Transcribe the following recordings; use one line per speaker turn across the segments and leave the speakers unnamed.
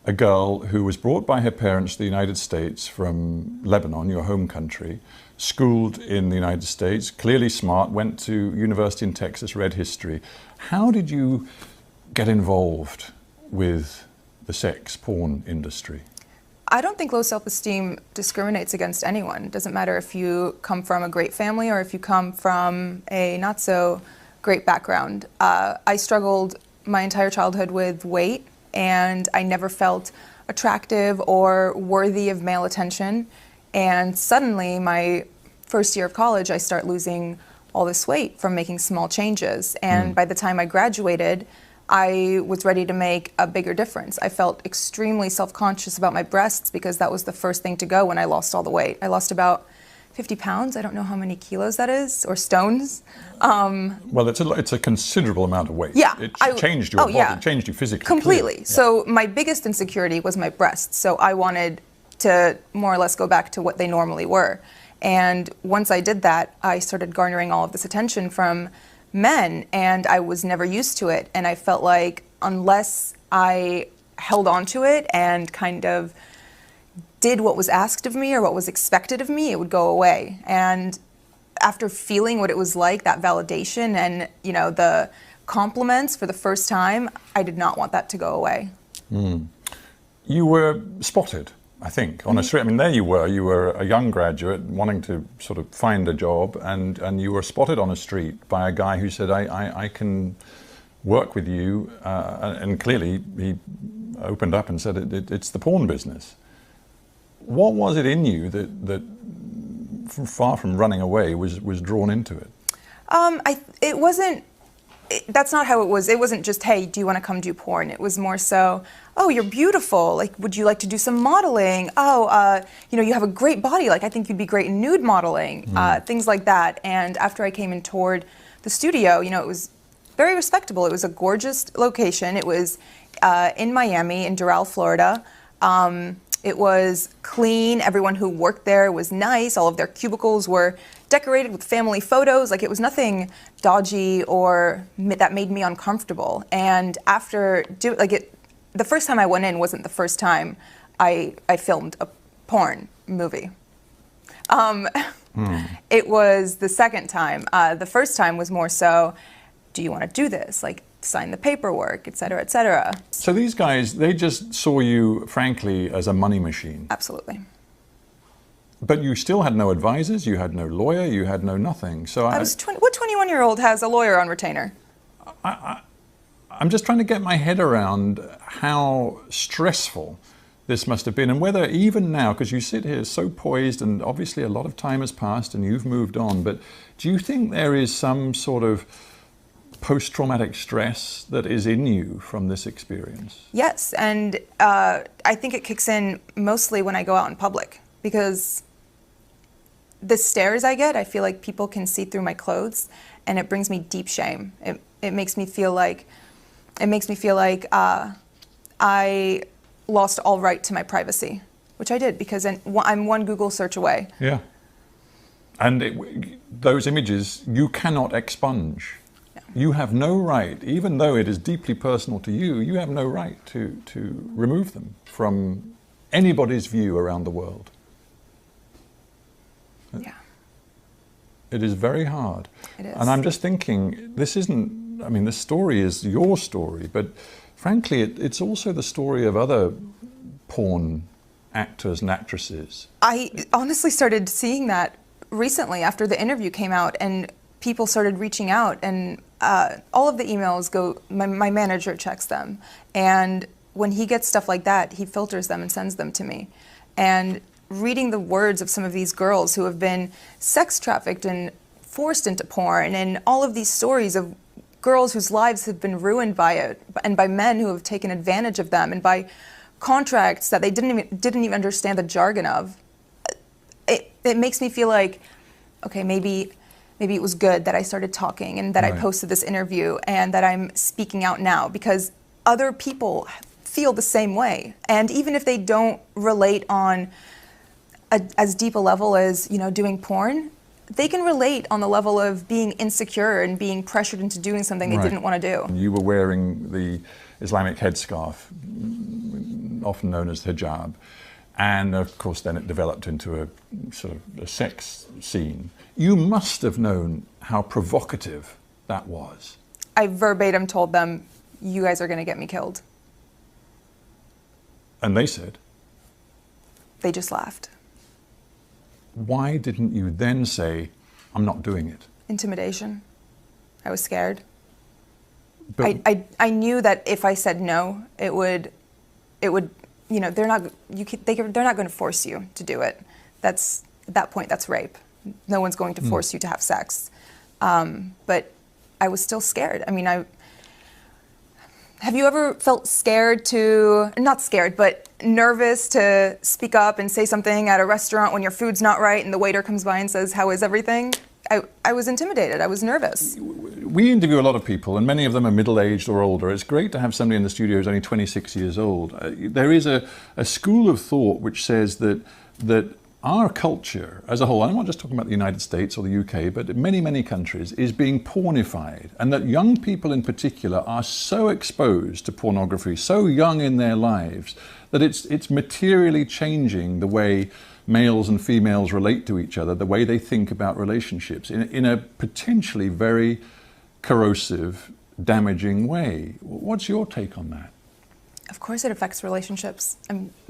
a girl who was brought by her parents to the United States from Lebanon, your home country, schooled in the United States, clearly smart, went to university in Texas, read history. How did you get involved with the sex porn industry?
I don't think low self-esteem discriminates against anyone. It doesn't matter if you come from a great family or if you come from a not so great background. I struggled my entire childhood with weight, and I never felt attractive or worthy of male attention. And suddenly, my first year of college, I start losing all this weight from making small changes. And by the time I graduated, I was ready to make a bigger difference. I felt extremely self-conscious about my breasts because that was the first thing to go when I lost all the weight. I lost about 50 pounds. I don't know how many kilos that is, or stones.
Well, it's a considerable amount of weight.
Yeah.
It changed your body, it changed you physically.
Completely.
Yeah.
So my biggest insecurity was my breasts. So I wanted to more or less go back to what they normally were. And once I did that, I started garnering all of this attention from men, and I was never used to it. And I felt like unless I held on to it and kind of did what was asked of me or what was expected of me, it would go away. And after feeling what it was like, that validation and, you know, the compliments for the first time, I did not want that to go away.
You were spotted, I think, on a street. I mean, there you were a young graduate wanting to sort of find a job, and you were spotted on a street by a guy who said, I can work with you, and clearly he opened up and said, it's the porn business. What was it in you that far from running away, was drawn into it?
It wasn't. That's not how it was. It wasn't just, hey, do you want to come do porn? It was more so, oh, you're beautiful. Like, would you like to do some modeling? Oh, you know, you have a great body. Like, I think you'd be great in nude modeling. Things like that. And after I came and toured the studio, you know, it was very respectable. It was a gorgeous location. It was in Miami, in Doral, Florida. It was clean. Everyone who worked there was nice. All of their cubicles were decorated with family photos. Like, it was nothing dodgy or that made me uncomfortable. And after the first time I went in wasn't the first time I filmed a porn movie. It was the second time. The first time was more so, do you want to do this? Like, sign the paperwork, et cetera, et cetera.
So these guys, they just saw you, frankly, as a money machine.
Absolutely.
But you still had no advisors, you had no lawyer, you had no nothing. So
what 21-year-old has a lawyer on retainer?
I'm just trying to get my head around how stressful this must have been, and whether even now, because you sit here so poised, and obviously a lot of time has passed and you've moved on, but do you think there is some sort of post-traumatic stress that is in you from this experience?
Yes, and I think it kicks in mostly when I go out in public, because the stares I get, I feel like people can see through my clothes, and it brings me deep shame. It makes me feel like I lost all right to my privacy, which I did, because I'm one Google search away.
Yeah, and those images you cannot expunge. You have no right, even though it is deeply personal to you, you have no right to remove them from anybody's view around the world.
Yeah.
It is very hard.
It is.
And I'm just thinking, this isn't, I mean, this story is your story, but frankly, it's also the story of other porn actors and actresses.
I honestly started seeing that recently after the interview came out, and people started reaching out, and all of the emails go, my manager checks them, and when he gets stuff like that, he filters them and sends them to me. And reading the words of some of these girls who have been sex trafficked and forced into porn, and all of these stories of girls whose lives have been ruined by it, and by men who have taken advantage of them, and by contracts that they didn't even understand the jargon of, it makes me feel like, okay, maybe it was good that I started talking, and that I posted this interview, and that I'm speaking out now, because other people feel the same way. And even if they don't relate on as deep a level as, you know, doing porn, they can relate on the level of being insecure and being pressured into doing something they didn't want to do.
You were wearing the Islamic headscarf. often known as hijab. And of course, then it developed into a sort of a sex scene. You must have known how provocative that was.
I verbatim told them, "You guys are going to get me killed."
And they said?
They just laughed.
Why didn't you then say, "I'm not doing it"?
Intimidation. I was scared.
But
I knew that if I said no, it would, you know, they're not going to force you to do it. That's, at that point, that's rape. No one's going to force you to have sex. But I was still scared. I mean, have you ever felt scared not scared, but nervous to speak up and say something at a restaurant when your food's not right and the waiter comes by and says, "How is everything?" I was intimidated. I was nervous.
we interview a lot of people, and many of them are middle-aged or older. It's great to have somebody in the studio who's only 26 years old. There is a school of thought which says that our culture as a whole, I'm not just talking about the United States or the UK, but many countries, is being pornified, and that young people in particular are so exposed to pornography, so young in their lives, that it's materially changing the way males and females relate to each other, the way they think about relationships in a potentially very corrosive, damaging way. What's your take on that?
Of course it affects relationships.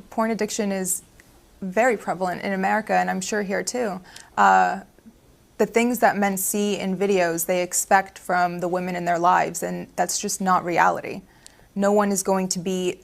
Porn addiction is very prevalent in America, and I'm sure here too. The things that men see in videos, they expect from the women in their lives, and that's just not reality. No one is going to be